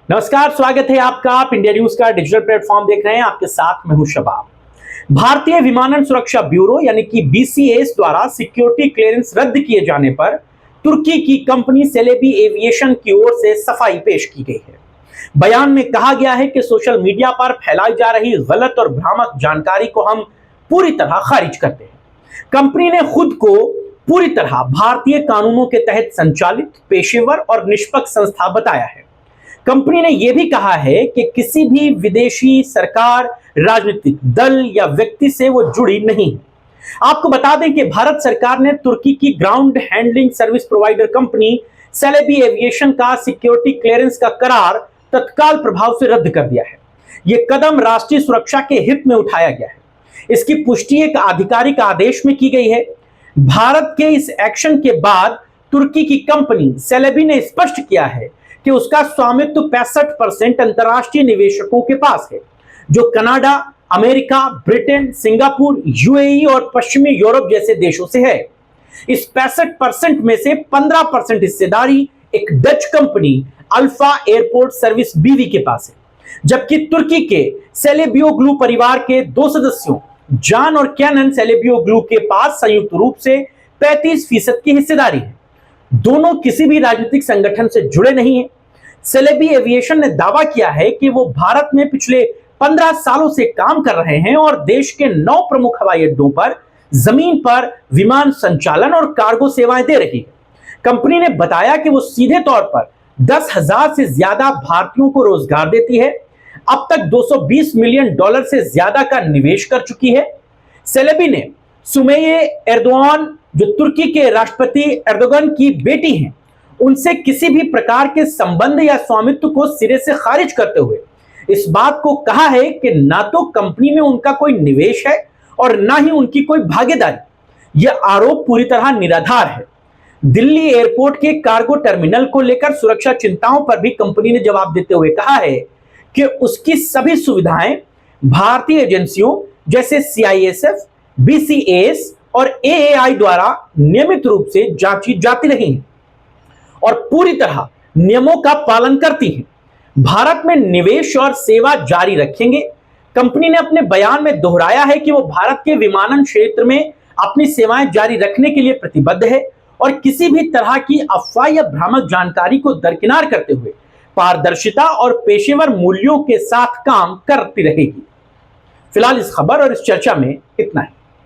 नमस्कार, स्वागत है आपका। आप इंडिया न्यूज का डिजिटल प्लेटफॉर्म देख रहे हैं। आपके साथ मैं हूं शबाब। भारतीय विमानन सुरक्षा ब्यूरो यानी कि बीसीएस द्वारा सिक्योरिटी क्लियरेंस रद्द किए जाने पर तुर्की की कंपनी सेलेबी एविएशन की ओर से सफाई पेश की गई है। बयान में कहा गया है कि सोशल मीडिया पर फैलाई जा रही गलत और भ्रामक जानकारी को हम पूरी तरह खारिज करते हैं। कंपनी ने खुद को पूरी तरह भारतीय कानूनों के तहत संचालित, पेशेवर और निष्पक्ष संस्था बताया है। कंपनी ने यह भी कहा है कि किसी भी विदेशी सरकार, राजनीतिक दल या व्यक्ति से वो जुड़ी नहीं है। आपको बता दें कि भारत सरकार ने तुर्की की ground handling service provider company Celebi aviation का सिक्योरिटी क्लियरेंस का करार तत्काल प्रभाव से रद्द कर दिया है। यह कदम राष्ट्रीय सुरक्षा के हित में उठाया गया है। इसकी पुष्टि एक आधिकारिक आदेश में की गई है। भारत के इस एक्शन के बाद तुर्की की कंपनी सेलेबी ने स्पष्ट किया है कि उसका स्वामित्व 65% अंतरराष्ट्रीय निवेशकों के पास है, जो Canada, America, Britain, Singapore, UAE और पश्चिमी यूरोप जैसे देशों से है। इस 65% में से 15% हिस्सेदारी एक Dutch company alpha airport service बीवी के पास है, जबकि तुर्की के सेलेबियोग्लू परिवार के 2 सदस्यों जान और कैनन सेलेबियोग्लू के पास संयुक्त रूप से 35% की हिस्सेदारी है। दोनों किसी भी राजनीतिक संगठन से जुड़े नहीं हैं। सेलेबी एविएशन ने दावा किया है कि वो भारत में पिछले 15 सालों से काम कर रहे हैं और देश के 9 प्रमुख हवाई अड्डों पर जमीन पर विमान संचालन और कार्गो सेवाएं दे रही है। कंपनी ने बताया कि वो सीधे तौर पर 10,000 से ज्यादा भारतीयों को रोजगार देती है। अब तक $220 मिलियन से ज्यादा का निवेश कर चुकी है। सेलेबी ने सुमैये एर्दोआन, जो तुर्की के राष्ट्रपति एर्दोगन की बेटी हैं, उनसे किसी भी प्रकार के संबंध या स्वामित्व को सिरे से खारिज करते हुए इस बात को कहा है कि ना तो कंपनी में उनका कोई निवेश है और ना ही उनकी कोई भागीदारी। यह आरोप पूरी तरह निराधार है। दिल्ली एयरपोर्ट के कार्गो टर्मिनल को लेकर सुरक्षा चिंताओं पर भी कंपनी ने जवाब देते हुए कहा है कि उसकी सभी सुविधाएं भारतीय एजेंसियों जैसे सीआईएसएफ, बीसीएस और एएआई द्वारा नियमित रूप से जांची जाती रही हैं और पूरी तरह नियमों का पालन करती हैं। भारत में निवेश और सेवा जारी रखेंगे। कंपनी ने अपने बयान में दोहराया है कि वो भारत के विमानन क्षेत्र में अपनी सेवाएं जारी रखने के लिए प्रतिबद्ध है और किसी भी तरह की अफवाह या भ्रामक जानकारी को दरकिनार करते हुए पारदर्शिता और पेशेवर मूल्यों के साथ काम करती रहेगी। फिलहाल इस खबर और इस चर्चा में इतना ही।